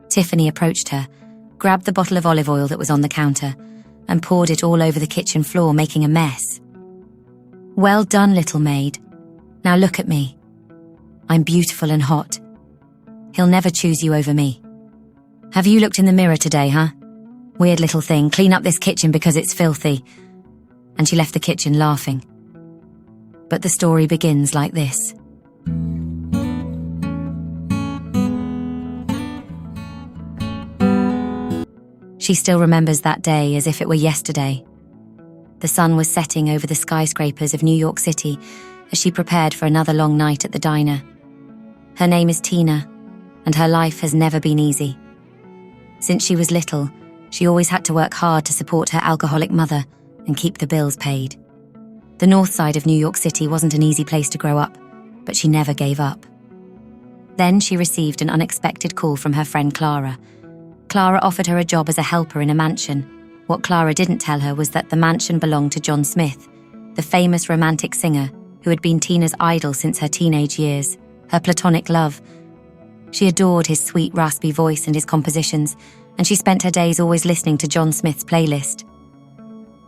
Tiffany approached her, grabbed the bottle of olive oil that was on the counter, and poured it all over the kitchen floor, making a mess. "Well done, little maid. Now look at me. I'm beautiful and hot. He'll never choose you over me. Have you looked in the mirror today, huh? Weird little thing, clean up this kitchen because it's filthy." And she left the kitchen laughing. But the story begins like this. She still remembers that day as if it were yesterday. The sun was setting over the skyscrapers of New York City as she prepared for another long night at the diner. Her name is Tina, and her life has never been easy. Since she was little, she always had to work hard to support her alcoholic mother and keep the bills paid. The north side of New York City wasn't an easy place to grow up, but she never gave up. Then she received an unexpected call from her friend Clara. Clara offered her a job as a helper in a mansion. What Clara didn't tell her was that the mansion belonged to John Smith, the famous romantic singer who had been Tina's idol since her teenage years, her platonic love. She adored his sweet, raspy voice and his compositions, and she spent her days always listening to John Smith's playlist.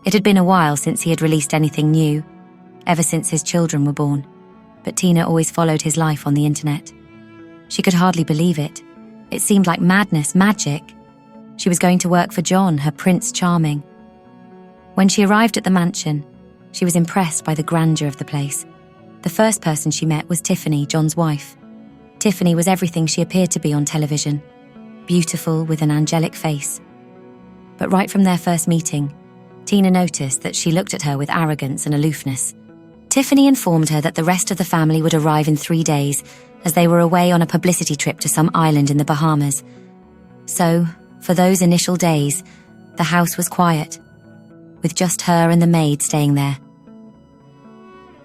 It had been a while since he had released anything new, ever since his children were born, but Tina always followed his life on the internet. She could hardly believe it. It seemed like madness, magic. She was going to work for John, her Prince Charming. When she arrived at the mansion, she was impressed by the grandeur of the place. The first person she met was Tiffany, John's wife. Tiffany was everything she appeared to be on television, beautiful with an angelic face. But right from their first meeting, Tina noticed that she looked at her with arrogance and aloofness. Tiffany informed her that the rest of the family would arrive in 3 days, as they were away on a publicity trip to some island in the Bahamas. So, for those initial days, the house was quiet, with just her and the maid staying there.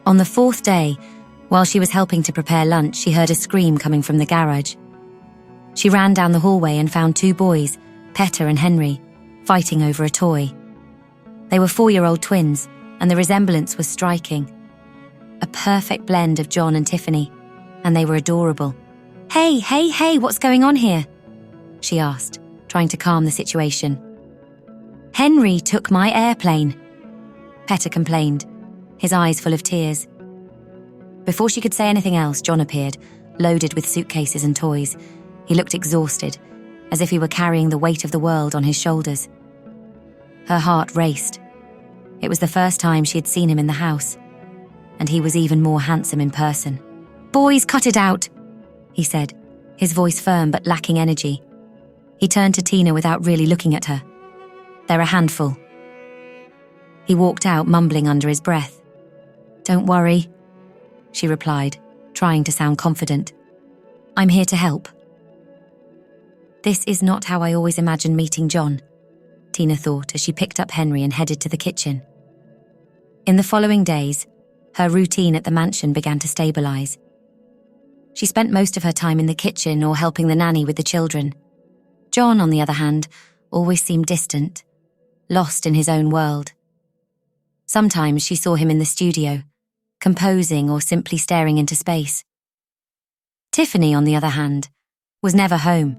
On the 4th day, while she was helping to prepare lunch, she heard a scream coming from the garage. She ran down the hallway and found 2 boys, Petter and Henry, fighting over a toy. They were 4-year-old twins, and the resemblance was striking. A perfect blend of John and Tiffany, and they were adorable. Hey, what's going on here?" she asked, trying to calm the situation. "Henry took my airplane," Petter complained, his eyes full of tears. Before she could say anything else, John appeared, loaded with suitcases and toys. He looked exhausted, as if he were carrying the weight of the world on his shoulders. Her heart raced. It was the first time she had seen him in the house, and he was even more handsome in person. "Boys, cut it out," he said, his voice firm but lacking energy. He turned to Tina without really looking at her. "They're a handful." He walked out, mumbling under his breath. "Don't worry," she replied, trying to sound confident. "I'm here to help." This is not how I always imagined meeting John, Tina thought as she picked up Henry and headed to the kitchen. In the following days, her routine at the mansion began to stabilize. She spent most of her time in the kitchen or helping the nanny with the children. John, on the other hand, always seemed distant, lost in his own world. Sometimes she saw him in the studio, composing or simply staring into space. Tiffany, on the other hand, was never home.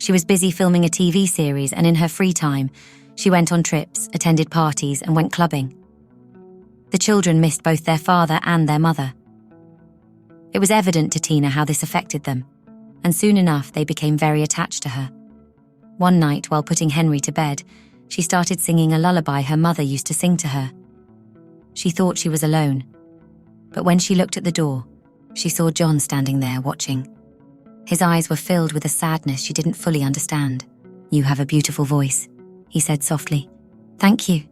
She was busy filming a TV series, and in her free time, she went on trips, attended parties, and went clubbing. The children missed both their father and their mother. It was evident to Tina how this affected them, and soon enough they became very attached to her. One night, while putting Henry to bed, she started singing a lullaby her mother used to sing to her. She thought she was alone, but when she looked at the door, she saw John standing there watching. His eyes were filled with a sadness she didn't fully understand. "You have a beautiful voice," he said softly. "Thank you,"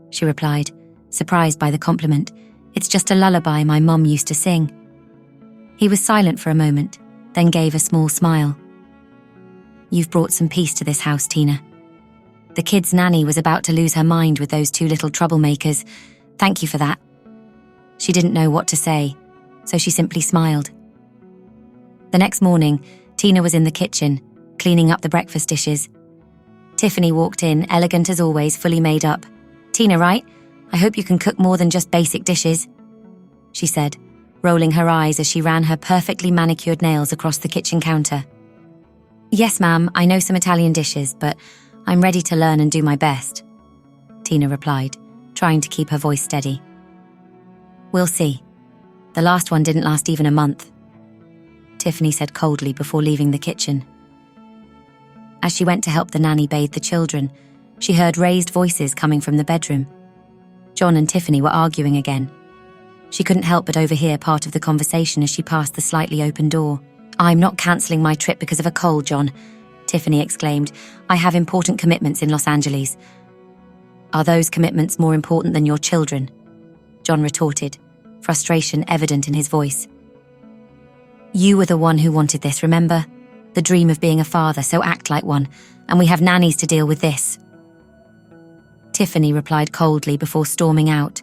she replied, surprised by the compliment. "It's just a lullaby my mum used to sing." He was silent for a moment, then gave a small smile. "You've brought some peace to this house, Tina. The kids' nanny was about to lose her mind with those 2 little troublemakers. Thank you for that." She didn't know what to say, so she simply smiled. The next morning, Tina was in the kitchen, cleaning up the breakfast dishes. Tiffany walked in, elegant as always, fully made up. "Tina, right? I hope you can cook more than just basic dishes," she said, rolling her eyes as she ran her perfectly manicured nails across the kitchen counter. Yes, ma'am, I know some Italian dishes, but I'm ready to learn and do my best, Tina replied, trying to keep her voice steady. We'll see. The last one didn't last even a month, Tiffany said coldly before leaving the kitchen. As she went to help the nanny bathe the children, she heard raised voices coming from the bedroom. John and Tiffany were arguing again. She couldn't help but overhear part of the conversation as she passed the slightly open door. I'm not cancelling my trip because of a cold, John, Tiffany exclaimed. I have important commitments in Los Angeles. Are those commitments more important than your children? John retorted, frustration evident in his voice. You were the one who wanted this, remember? The dream of being a father, so act like one, and we have nannies to deal with this. Tiffany replied coldly before storming out,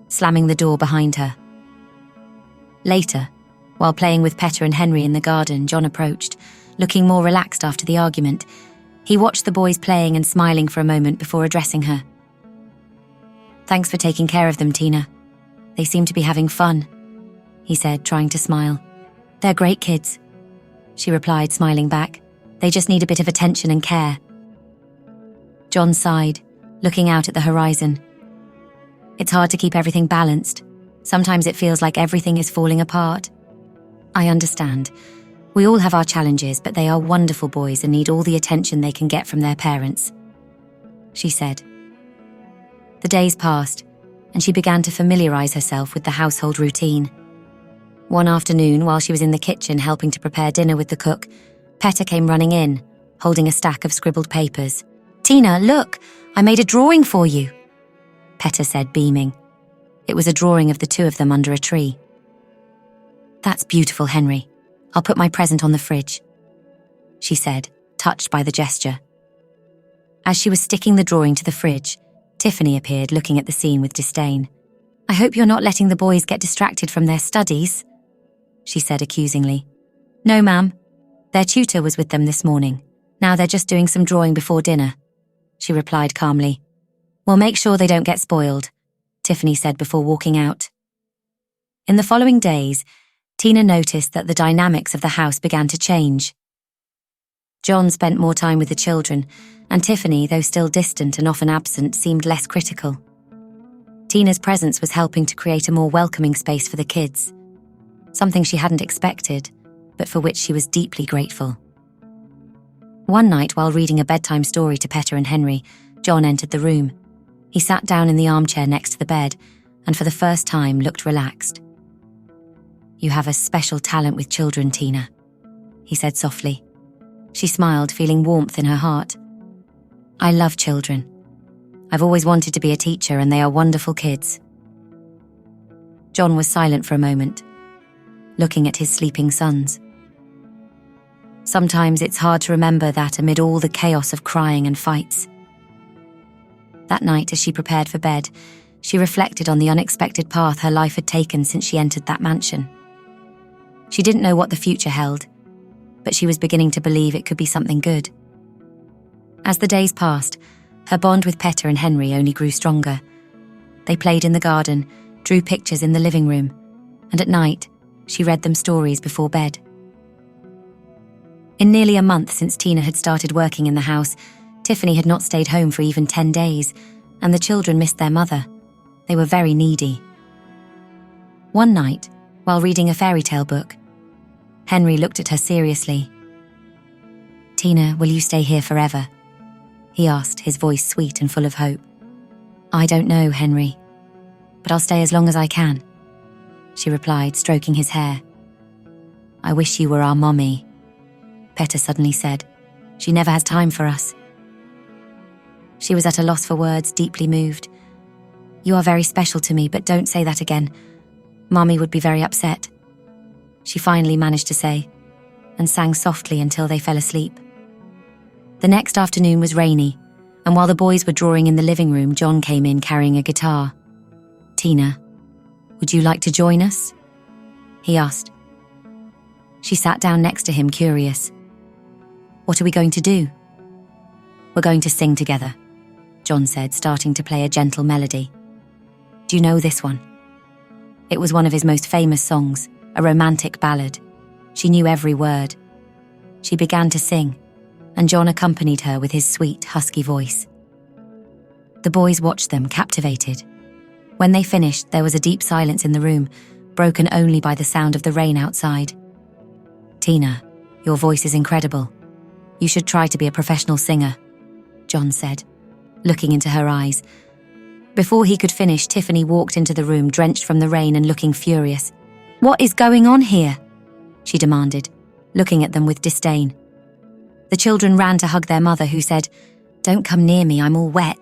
slamming the door behind her. Later, while playing with Petter and Henry in the garden, John approached, looking more relaxed after the argument. He watched the boys playing and smiling for a moment before addressing her. Thanks for taking care of them, Tina. They seem to be having fun, he said, trying to smile. They're great kids, she replied, smiling back. They just need a bit of attention and care. John sighed, looking out at the horizon. It's hard to keep everything balanced. Sometimes it feels like everything is falling apart. I understand. We all have our challenges, but they are wonderful boys and need all the attention they can get from their parents, she said. The days passed, and she began to familiarize herself with the household routine. One afternoon, while she was in the kitchen helping to prepare dinner with the cook, Petter came running in, holding a stack of scribbled papers. Tina, look, I made a drawing for you, Petter said, beaming. It was a drawing of the two of them under a tree. That's beautiful, Henry. I'll put my present on the fridge, she said, touched by the gesture. As she was sticking the drawing to the fridge, Tiffany appeared, looking at the scene with disdain. I hope you're not letting the boys get distracted from their studies, she said accusingly. No, ma'am. Their tutor was with them this morning. Now they're just doing some drawing before dinner, she replied calmly. We'll make sure they don't get spoiled, Tiffany said before walking out. In the following days, Tina noticed that the dynamics of the house began to change. John spent more time with the children, and Tiffany, though still distant and often absent, seemed less critical. Tina's presence was helping to create a more welcoming space for the kids, something she hadn't expected, but for which she was deeply grateful. One night, while reading a bedtime story to Petter and Henry, John entered the room. He sat down in the armchair next to the bed, and for the first time looked relaxed. You have a special talent with children, Tina, he said softly. She smiled, feeling warmth in her heart. I love children. I've always wanted to be a teacher, and they are wonderful kids. John was silent for a moment, looking at his sleeping sons. Sometimes it's hard to remember that amid all the chaos of crying and fights. That night, as she prepared for bed, she reflected on the unexpected path her life had taken since she entered that mansion. She didn't know what the future held, but she was beginning to believe it could be something good. As the days passed, her bond with Petter and Henry only grew stronger. They played in the garden, drew pictures in the living room, and at night, she read them stories before bed. In nearly a month since Tina had started working in the house, Tiffany had not stayed home for even 10 days, and the children missed their mother. They were very needy. One night, while reading a fairy tale book, Henry looked at her seriously. Tina, will you stay here forever? He asked, his voice sweet and full of hope. I don't know, Henry, but I'll stay as long as I can, she replied, stroking his hair. I wish you were our mommy, Petter suddenly said. She never has time for us. She was at a loss for words, deeply moved. You are very special to me, but don't say that again. Mommy would be very upset, she finally managed to say, and sang softly until they fell asleep. The next afternoon was rainy, and while the boys were drawing in the living room, John came in carrying a guitar. Tina, would you like to join us? He asked. She sat down next to him, curious. What are we going to do? We're going to sing together, John said, starting to play a gentle melody. Do you know this one? It was one of his most famous songs, a romantic ballad. She knew every word. She began to sing, and John accompanied her with his sweet, husky voice. The boys watched them, captivated. When they finished, there was a deep silence in the room, broken only by the sound of the rain outside. "Tina, your voice is incredible. You should try to be a professional singer," John said, looking into her eyes. Before he could finish, Tiffany walked into the room, drenched from the rain and looking furious. "What is going on here?" she demanded, looking at them with disdain. The children ran to hug their mother, who said, "Don't come near me, I'm all wet."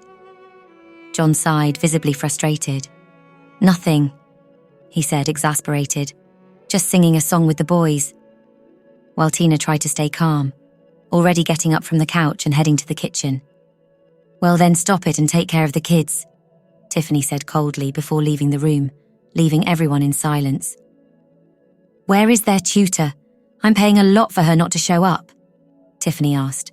John sighed, visibly frustrated. "Nothing," he said, exasperated. "Just singing a song with the boys." While Tina tried to stay calm, already getting up from the couch and heading to the kitchen. "Well then, stop it and take care of the kids," Tiffany said coldly before leaving the room, leaving everyone in silence. "Where is their tutor? I'm paying a lot for her not to show up," Tiffany asked.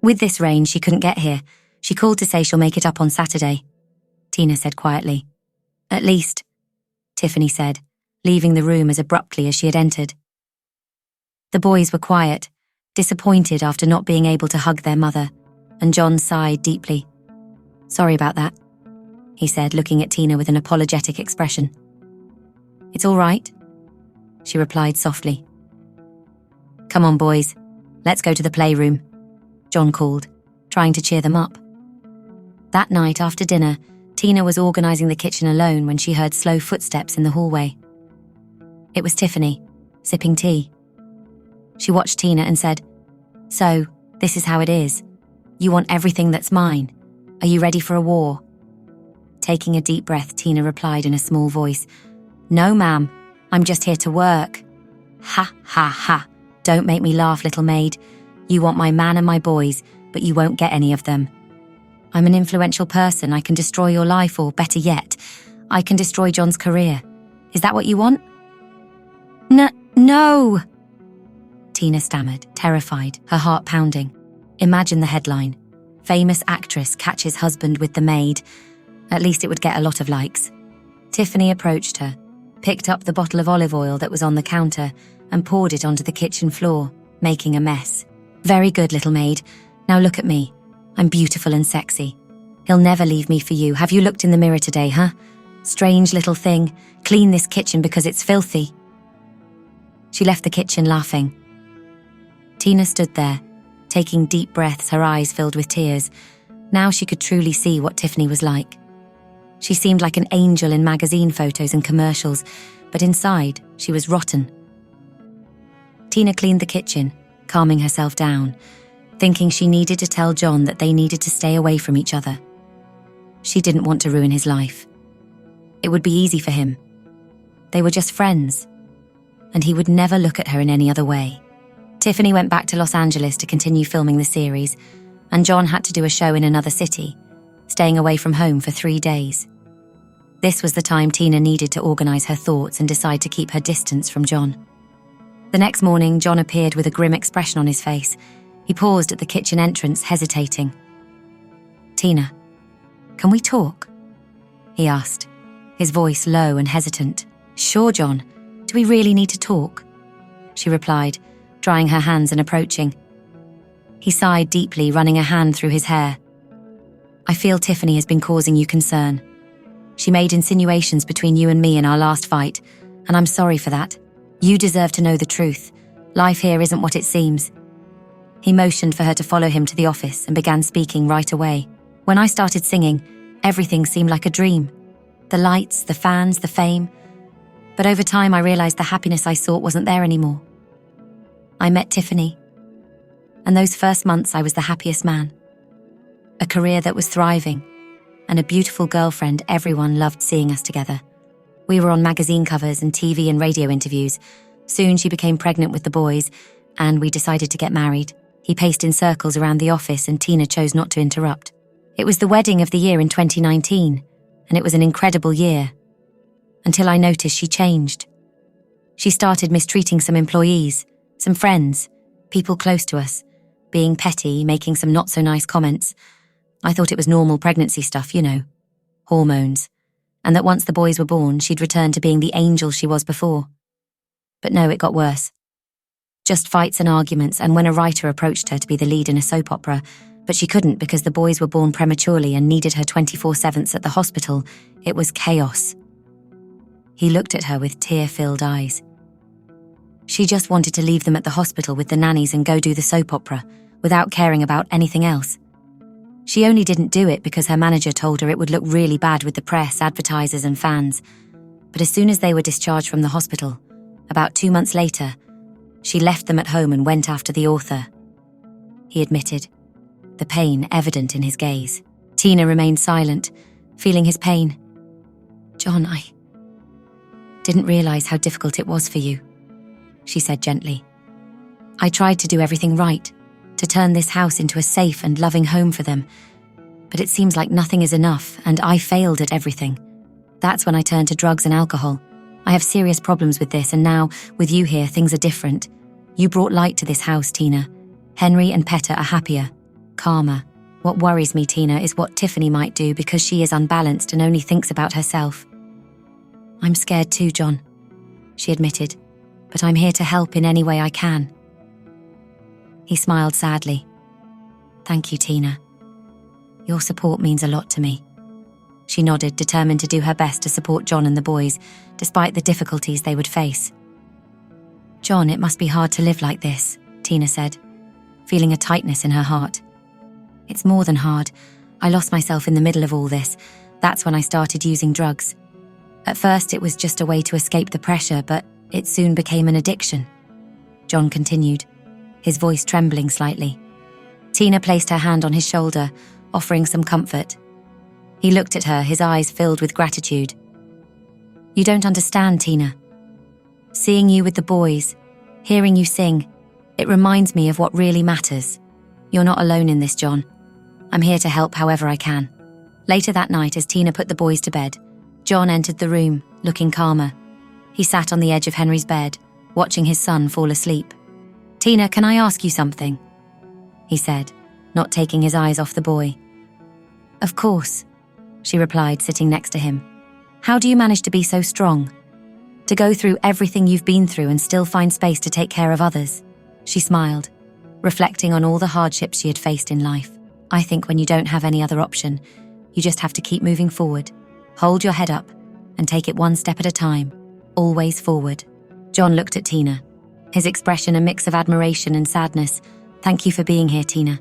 "With this rain, she couldn't get here. She called to say she'll make it up on Saturday," Tina said quietly. "At least," Tiffany said, leaving the room as abruptly as she had entered. The boys were quiet, disappointed after not being able to hug their mother, and John sighed deeply. "Sorry about that," he said, looking at Tina with an apologetic expression. "It's all right," she replied softly. "Come on, boys, let's go to the playroom," John called, trying to cheer them up. That night after dinner, Tina was organising the kitchen alone when she heard slow footsteps in the hallway. It was Tiffany, sipping tea. She watched Tina and said, "So, this is how it is. You want everything that's mine. Are you ready for a war?" Taking a deep breath, Tina replied in a small voice, "No, ma'am, I'm just here to work." "Ha, ha, ha. Don't make me laugh, little maid. You want my man and my boys, but you won't get any of them. I'm an influential person. I can destroy your life, or better yet, I can destroy John's career. Is that what you want?" No, Tina stammered, terrified, her heart pounding. Imagine the headline: "Famous actress catches husband with the maid." At least it would get a lot of likes. Tiffany approached her, picked up the bottle of olive oil that was on the counter, and poured it onto the kitchen floor, making a mess. "Very good, little maid. Now look at me. I'm beautiful and sexy. He'll never leave me for you. Have you looked in the mirror today, huh? Strange little thing. Clean this kitchen because it's filthy." She left the kitchen laughing. Tina stood there, taking deep breaths, her eyes filled with tears. Now she could truly see what Tiffany was like. She seemed like an angel in magazine photos and commercials, but inside, she was rotten. Tina cleaned the kitchen, calming herself down, thinking she needed to tell John that they needed to stay away from each other. She didn't want to ruin his life. It would be easy for him. They were just friends, and he would never look at her in any other way. Tiffany went back to Los Angeles to continue filming the series, and John had to do a show in another city, staying away from home for 3 days. This was the time Tina needed to organise her thoughts and decide to keep her distance from John. The next morning, John appeared with a grim expression on his face. He paused at the kitchen entrance, hesitating. "Tina, can we talk?" he asked, his voice low and hesitant. "Sure, John. Do we really need to talk?" she replied, drying her hands and approaching. He sighed deeply, running a hand through his hair. "I feel Tiffany has been causing you concern. She made insinuations between you and me in our last fight, and I'm sorry for that. You deserve to know the truth. Life here isn't what it seems." He motioned for her to follow him to the office and began speaking right away. "When I started singing, everything seemed like a dream. The lights, the fans, the fame. But over time I realized the happiness I sought wasn't there anymore. I met Tiffany, and those first months I was the happiest man. A career that was thriving, and a beautiful girlfriend everyone loved seeing us together. We were on magazine covers and TV and radio interviews. Soon she became pregnant with the boys, and we decided to get married." He paced in circles around the office, and Tina chose not to interrupt. "It was the wedding of the year in 2019, and it was an incredible year. Until I noticed she changed. She started mistreating some employees, some friends, people close to us, being petty, making some not-so-nice comments. I thought it was normal pregnancy stuff, you know, hormones, and that once the boys were born, she'd return to being the angel she was before. But no, it got worse. Just fights and arguments, and when a writer approached her to be the lead in a soap opera, but she couldn't because the boys were born prematurely and needed her 24/7 at the hospital, it was chaos. He looked at her with tear-filled eyes. She just wanted to leave them at the hospital with the nannies and go do the soap opera, without caring about anything else. She only didn't do it because her manager told her it would look really bad with the press, advertisers and fans. But as soon as they were discharged from the hospital, about 2 months later, she left them at home and went after the author. He admitted, the pain evident in his gaze. Tina remained silent, feeling his pain. "John, I didn't realize how difficult it was for you," she said gently. "I tried to do everything right, to turn this house into a safe and loving home for them. But it seems like nothing is enough, and I failed at everything. That's when I turned to drugs and alcohol. I have serious problems with this, and now, with you here, things are different. You brought light to this house, Tina. Henry and Petter are happier, calmer. What worries me, Tina, is what Tiffany might do because she is unbalanced and only thinks about herself." "I'm scared too, John," she admitted, "but I'm here to help in any way I can." He smiled sadly. "Thank you, Tina. Your support means a lot to me." She nodded, determined to do her best to support John and the boys, despite the difficulties they would face. "John, it must be hard to live like this," Tina said, feeling a tightness in her heart. "It's more than hard. I lost myself in the middle of all this. That's when I started using drugs. At first it was just a way to escape the pressure, but it soon became an addiction." John continued, his voice trembling slightly. Tina placed her hand on his shoulder, offering some comfort. He looked at her, his eyes filled with gratitude. "You don't understand, Tina. Seeing you with the boys, hearing you sing, it reminds me of what really matters. You're not alone in this, John. I'm here to help however I can." Later that night, as Tina put the boys to bed, John entered the room, looking calmer. He sat on the edge of Henry's bed, watching his son fall asleep. "Tina, can I ask you something?" he said, not taking his eyes off the boy. "Of course," she replied, sitting next to him. "How do you manage to be so strong? To go through everything you've been through and still find space to take care of others?" She smiled, reflecting on all the hardships she had faced in life. "I think when you don't have any other option, you just have to keep moving forward. Hold your head up and take it one step at a time, always forward." John looked at Tina, his expression a mix of admiration and sadness. "Thank you for being here, Tina."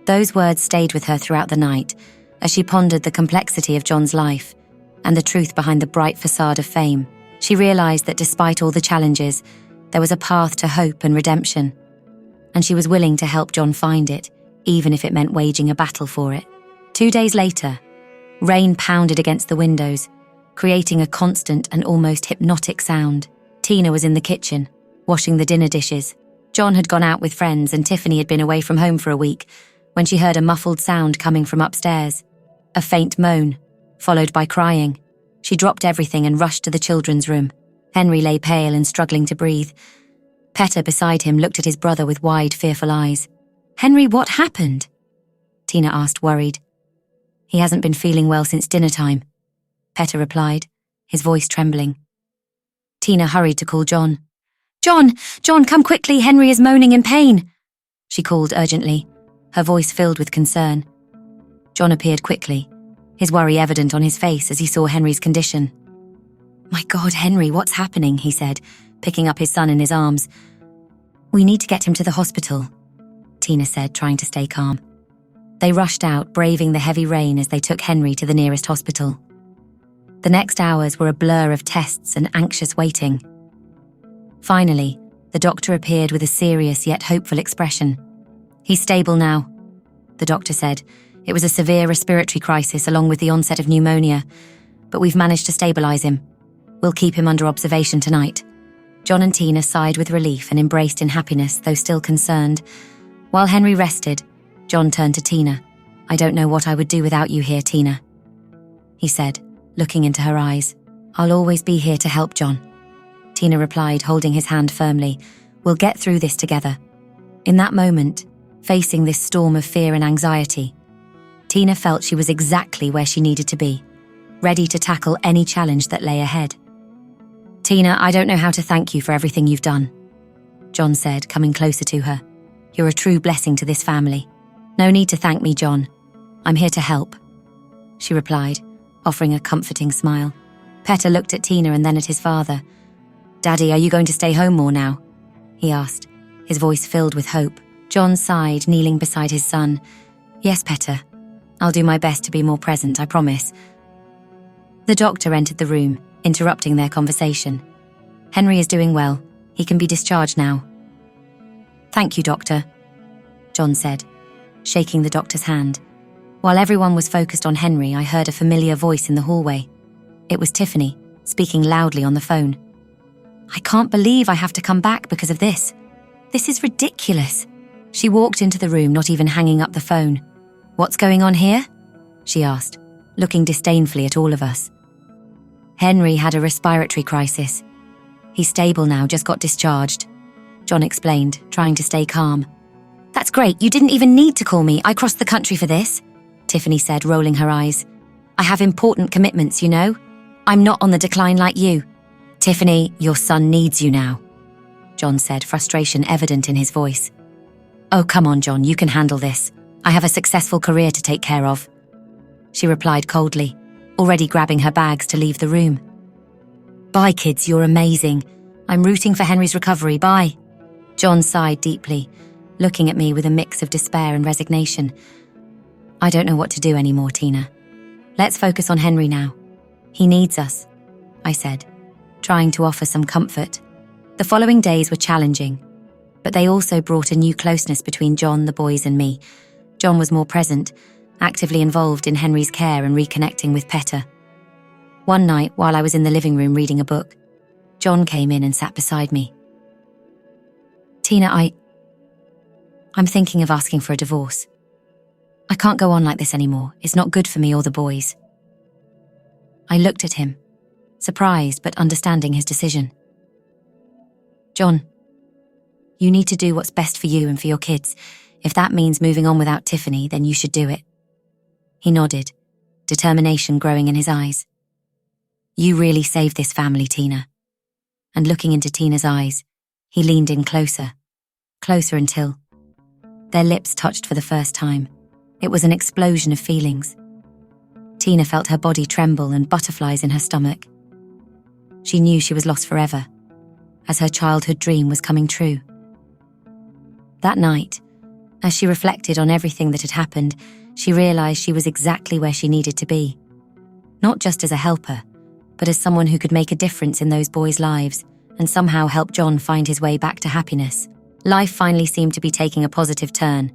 Those words stayed with her throughout the night, as she pondered the complexity of John's life and the truth behind the bright facade of fame. She realized that despite all the challenges, there was a path to hope and redemption, and she was willing to help John find it, even if it meant waging a battle for it. 2 days later, rain pounded against the windows, creating a constant and almost hypnotic sound. Tina was in the kitchen, washing the dinner dishes. John had gone out with friends and Tiffany had been away from home for a week when she heard a muffled sound coming from upstairs. A faint moan, followed by crying. She dropped everything and rushed to the children's room. Henry lay pale and struggling to breathe. Petter beside him looked at his brother with wide, fearful eyes. "Henry, what happened?" Tina asked, worried. "He hasn't been feeling well since dinner time," Petter replied, his voice trembling. Tina hurried to call John. John, come quickly, Henry is moaning in pain," she called urgently, her voice filled with concern. John appeared quickly, his worry evident on his face as he saw Henry's condition. "My God, Henry, what's happening?" he said, picking up his son in his arms. "We need to get him to the hospital," Tina said, trying to stay calm. They rushed out, braving the heavy rain as they took Henry to the nearest hospital. The next hours were a blur of tests and anxious waiting. Finally, the doctor appeared with a serious yet hopeful expression. "He's stable now," the doctor said. "It was a severe respiratory crisis along with the onset of pneumonia, but we've managed to stabilize him. We'll keep him under observation tonight." John and Tina sighed with relief and embraced in happiness, though still concerned. While Henry rested, John turned to Tina. "I don't know what I would do without you here, Tina," he said, looking into her eyes. "I'll always be here to help, John," Tina replied, holding his hand firmly. "We'll get through this together." In that moment, facing this storm of fear and anxiety, Tina felt she was exactly where she needed to be, ready to tackle any challenge that lay ahead. "Tina, I don't know how to thank you for everything you've done," John said, coming closer to her. "You're a true blessing to this family." "No need to thank me, John. I'm here to help," she replied, offering a comforting smile. Petter looked at Tina and then at his father. "Daddy, are you going to stay home more now?" he asked, his voice filled with hope. John sighed, kneeling beside his son. "Yes, Petter. I'll do my best to be more present, I promise." The doctor entered the room, interrupting their conversation. "Henry is doing well. He can be discharged now." "Thank you, doctor," John said, shaking the doctor's hand. While everyone was focused on Henry, I heard a familiar voice in the hallway. It was Tiffany, speaking loudly on the phone. "I can't believe I have to come back because of this. This is ridiculous." She walked into the room, not even hanging up the phone. "What's going on here?" she asked, looking disdainfully at all of us. "Henry had a respiratory crisis. He's stable now, just got discharged," John explained, trying to stay calm. "That's great, you didn't even need to call me. I crossed the country for this," Tiffany said, rolling her eyes. "I have important commitments, you know. I'm not on the decline like you." "Tiffany, your son needs you now," John said, frustration evident in his voice. "Oh, come on, John, you can handle this. I have a successful career to take care of," she replied coldly, already grabbing her bags to leave the room. "Bye, kids, you're amazing. I'm rooting for Henry's recovery, bye." John sighed deeply, looking at me with a mix of despair and resignation. "I don't know what to do anymore, Tina. Let's focus on Henry now. He needs us," I said, trying to offer some comfort. The following days were challenging, but they also brought a new closeness between John, the boys, and me. John was more present, actively involved in Henry's care and reconnecting with Petter. One night, while I was in the living room reading a book, John came in and sat beside me. "Tina, I'm thinking of asking for a divorce. I can't go on like this anymore. It's not good for me or the boys." I looked at him, surprised but understanding his decision. "John, you need to do what's best for you and for your kids. If that means moving on without Tiffany, then you should do it." He nodded, determination growing in his eyes. "You really saved this family, Tina." And looking into Tina's eyes, he leaned in closer until their lips touched for the first time. It was an explosion of feelings. Tina felt her body tremble and butterflies in her stomach. She knew she was lost forever, as her childhood dream was coming true. That night, as she reflected on everything that had happened, she realized she was exactly where she needed to be. Not just as a helper, but as someone who could make a difference in those boys' lives and somehow help John find his way back to happiness. Life finally seemed to be taking a positive turn,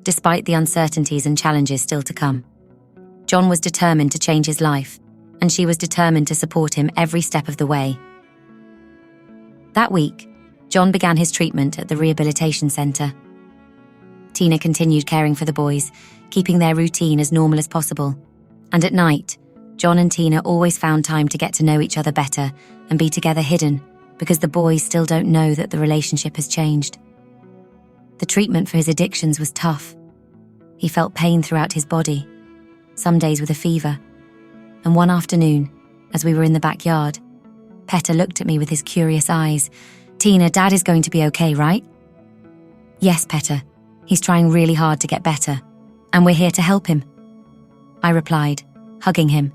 despite the uncertainties and challenges still to come. John was determined to change his life, and she was determined to support him every step of the way. That week, John began his treatment at the rehabilitation center. Tina continued caring for the boys, keeping their routine as normal as possible. And at night, John and Tina always found time to get to know each other better and be together hidden, because the boys still don't know that the relationship has changed. The treatment for his addictions was tough. He felt pain throughout his body, some days with a fever. And one afternoon, as we were in the backyard, Petter looked at me with his curious eyes. "Tina, Dad is going to be okay, right?" "Yes, Petter. He's trying really hard to get better, and we're here to help him," I replied, hugging him.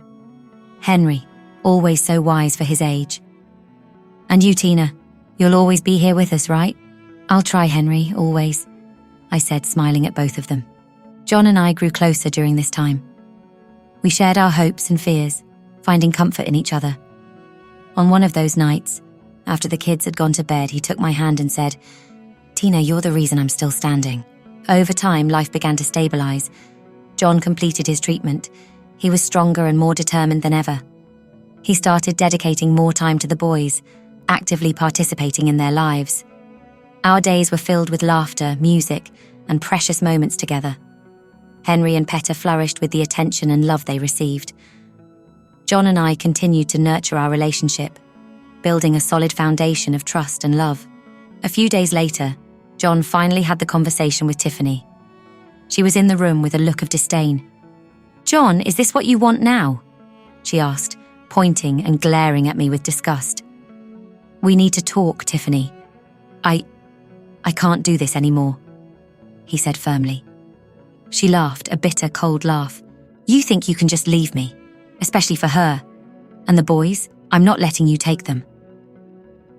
Henry, always so wise for his age. "And you, Tina, you'll always be here with us, right?" "I'll try, Henry, always," I said, smiling at both of them. John and I grew closer during this time. We shared our hopes and fears, finding comfort in each other. On one of those nights, after the kids had gone to bed, he took my hand and said, "Tina, you're the reason I'm still standing." Over time, life began to stabilize. John completed his treatment. He was stronger and more determined than ever. He started dedicating more time to the boys, actively participating in their lives. Our days were filled with laughter, music, and precious moments together. Henry and Petter flourished with the attention and love they received. John and I continued to nurture our relationship, building a solid foundation of trust and love. A few days later, John finally had the conversation with Tiffany. She was in the room with a look of disdain. "John, is this what you want now?" she asked, pointing and glaring at me with disgust. "We need to talk, Tiffany. "I can't do this anymore," he said firmly. She laughed, a bitter, cold laugh. "You think you can just leave me, especially for her. And the boys, I'm not letting you take them.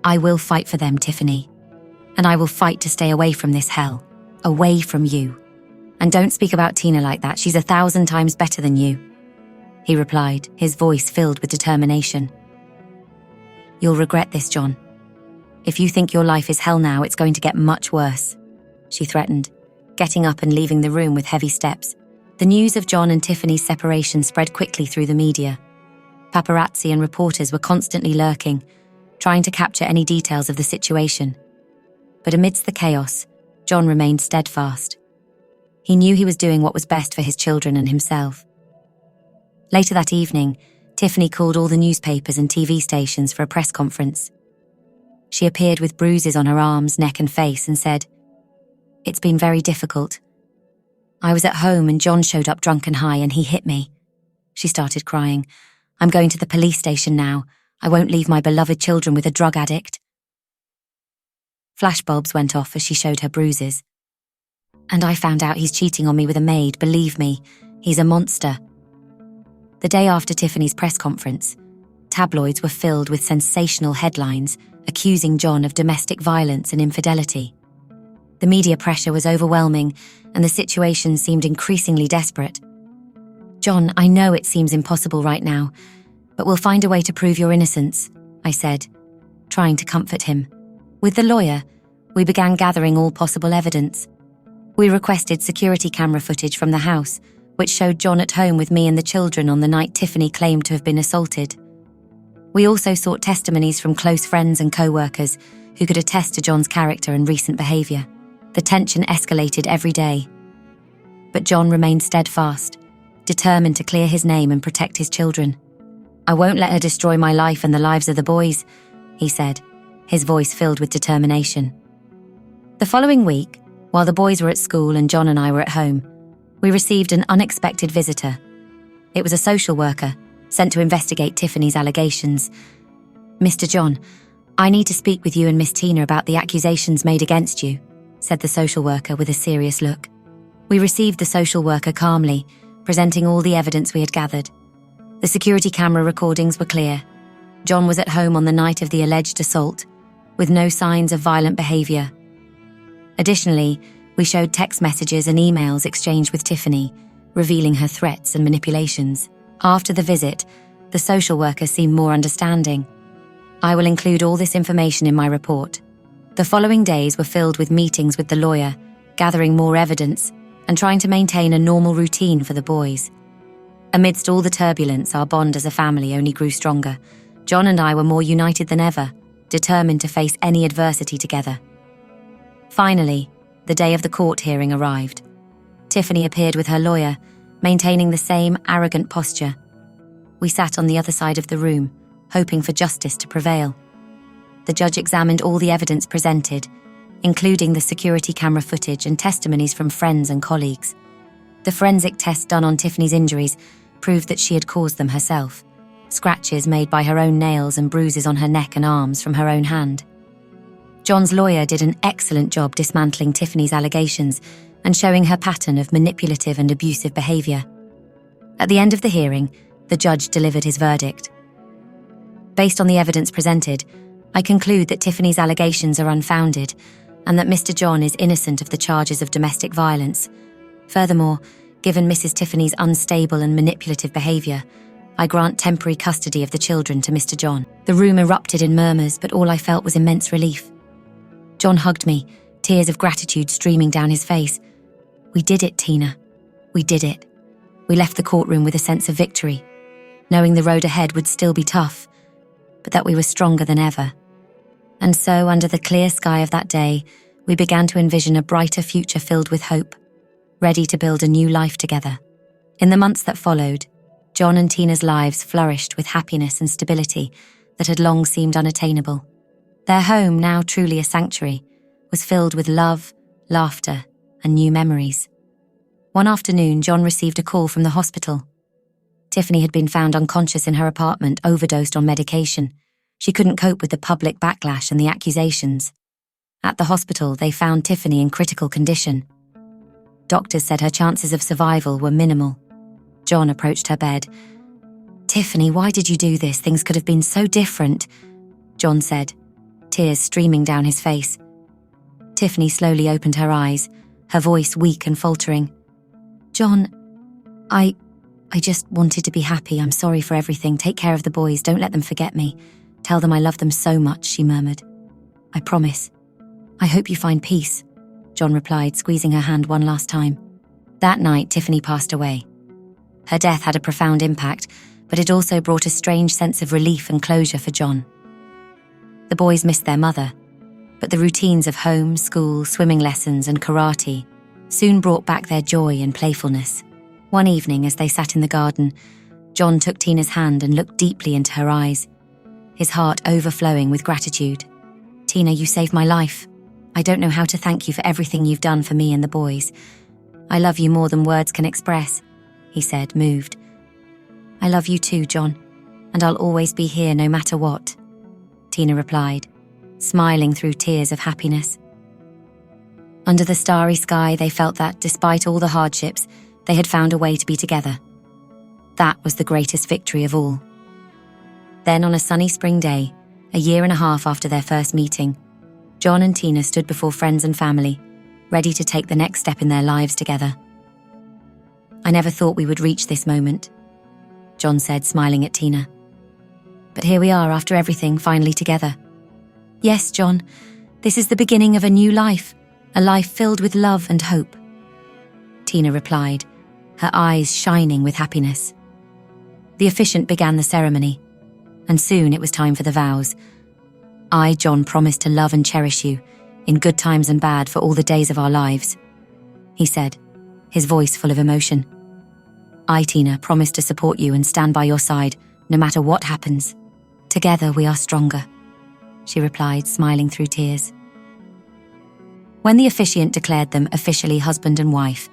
I will fight for them, Tiffany. And I will fight to stay away from this hell, away from you. And don't speak about Tina like that, she's 1,000 times better than you," he replied, his voice filled with determination. "You'll regret this, John. If you think your life is hell now, it's going to get much worse," she threatened, getting up and leaving the room with heavy steps. The news of John and Tiffany's separation spread quickly through the media. Paparazzi and reporters were constantly lurking, trying to capture any details of the situation. But amidst the chaos, John remained steadfast. He knew he was doing what was best for his children and himself. Later that evening, Tiffany called all the newspapers and TV stations for a press conference. She appeared with bruises on her arms, neck and face and said, "It's been very difficult. I was at home and John showed up drunk and high and he hit me." She started crying. "I'm going to the police station now. I won't leave my beloved children with a drug addict." Flashbulbs went off as she showed her bruises. "And I found out he's cheating on me with a maid, believe me. He's a monster." The day after Tiffany's press conference, tabloids were filled with sensational headlines accusing John of domestic violence and infidelity. The media pressure was overwhelming, and the situation seemed increasingly desperate. "John, I know it seems impossible right now, but we'll find a way to prove your innocence," I said, trying to comfort him. With the lawyer, we began gathering all possible evidence. We requested security camera footage from the house, which showed John at home with me and the children on the night Tiffany claimed to have been assaulted. We also sought testimonies from close friends and co-workers who could attest to John's character and recent behaviour. The tension escalated every day. But John remained steadfast, determined to clear his name and protect his children. "I won't let her destroy my life and the lives of the boys," he said, his voice filled with determination. The following week, while the boys were at school and John and I were at home, we received an unexpected visitor. It was a social worker, sent to investigate Tiffany's allegations. "Mr. John, I need to speak with you and Miss Tina about the accusations made against you," said the social worker with a serious look. We received the social worker calmly, presenting all the evidence we had gathered. The security camera recordings were clear. John was at home on the night of the alleged assault, with no signs of violent behaviour. Additionally, we showed text messages and emails exchanged with Tiffany, revealing her threats and manipulations. After the visit, the social worker seemed more understanding. I will include all this information in my report. The following days were filled with meetings with the lawyer, gathering more evidence, and trying to maintain a normal routine for the boys. Amidst all the turbulence, our bond as a family only grew stronger. John and I were more united than ever, determined to face any adversity together. Finally, the day of the court hearing arrived. Tiffany appeared with her lawyer, maintaining the same arrogant posture. We sat on the other side of the room, hoping for justice to prevail. The judge examined all the evidence presented, including the security camera footage and testimonies from friends and colleagues. The forensic test done on Tiffany's injuries proved that she had caused them herself. Scratches made by her own nails and bruises on her neck and arms from her own hand. John's lawyer did an excellent job dismantling Tiffany's allegations and showing her pattern of manipulative and abusive behaviour. At the end of the hearing, the judge delivered his verdict. Based on the evidence presented, I conclude that Tiffany's allegations are unfounded and that Mr. John is innocent of the charges of domestic violence. Furthermore, given Mrs. Tiffany's unstable and manipulative behaviour, I grant temporary custody of the children to Mr. John. The room erupted in murmurs, but all I felt was immense relief. John hugged me, tears of gratitude streaming down his face. "We did it, Tina. We did it." We left the courtroom with a sense of victory, knowing the road ahead would still be tough, but that we were stronger than ever. And so, under the clear sky of that day, we began to envision a brighter future filled with hope, ready to build a new life together. In the months that followed, John and Tina's lives flourished with happiness and stability that had long seemed unattainable. Their home, now truly a sanctuary, was filled with love, laughter, and new memories. One afternoon, John received a call from the hospital. Tiffany had been found unconscious in her apartment, overdosed on medication. She couldn't cope with the public backlash and the accusations. At the hospital, they found Tiffany in critical condition. Doctors said her chances of survival were minimal. John approached her bed. "Tiffany, why did you do this? Things could have been so different," John said, tears streaming down his face. Tiffany slowly opened her eyes, her voice weak and faltering. "John, I just wanted to be happy. I'm sorry for everything. Take care of the boys. Don't let them forget me. Tell them I love them so much," she murmured. "I promise. I hope you find peace," John replied, squeezing her hand one last time. That night, Tiffany passed away. Her death had a profound impact, but it also brought a strange sense of relief and closure for John. The boys missed their mother, but the routines of home, school, swimming lessons, and karate soon brought back their joy and playfulness. One evening, as they sat in the garden, John took Tina's hand and looked deeply into her eyes, his heart overflowing with gratitude. "Tina, you saved my life. I don't know how to thank you for everything you've done for me and the boys. I love you more than words can express," he said, moved. "I love you too, John, and I'll always be here no matter what," Tina replied, smiling through tears of happiness. Under the starry sky, they felt that, despite all the hardships, they had found a way to be together. That was the greatest victory of all. Then, on a sunny spring day, a year and a half after their first meeting, John and Tina stood before friends and family, ready to take the next step in their lives together. "I never thought we would reach this moment," John said, smiling at Tina. "But here we are, after everything, finally together." "Yes, John, this is the beginning of a new life, a life filled with love and hope," Tina replied, her eyes shining with happiness. The officiant began the ceremony, and soon it was time for the vows. "I, John, promise to love and cherish you, in good times and bad, for all the days of our lives," he said, his voice full of emotion. "I, Tina, promise to support you and stand by your side, no matter what happens. Together we are stronger," she replied, smiling through tears. When the officiant declared them officially husband and wife,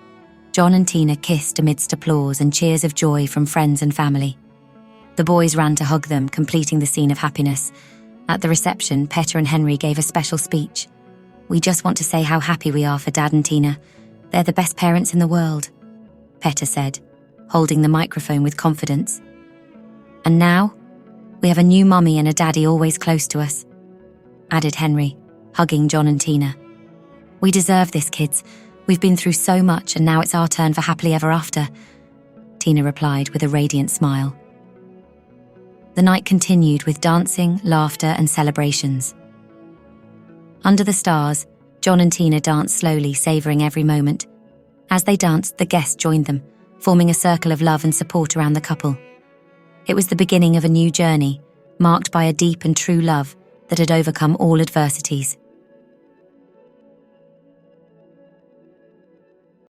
John and Tina kissed amidst applause and cheers of joy from friends and family. The boys ran to hug them, completing the scene of happiness. At the reception, Petter and Henry gave a special speech. "We just want to say how happy we are for Dad and Tina. They're the best parents in the world," Petter said, holding the microphone with confidence. "And now, we have a new mummy and a daddy always close to us," added Henry, hugging John and Tina. "We deserve this, kids. We've been through so much, and now it's our turn for happily ever after," Tina replied with a radiant smile. The night continued with dancing, laughter, and celebrations. Under the stars, John and Tina danced slowly, savouring every moment. As they danced, the guests joined them, forming a circle of love and support around the couple. It was the beginning of a new journey, marked by a deep and true love that had overcome all adversities.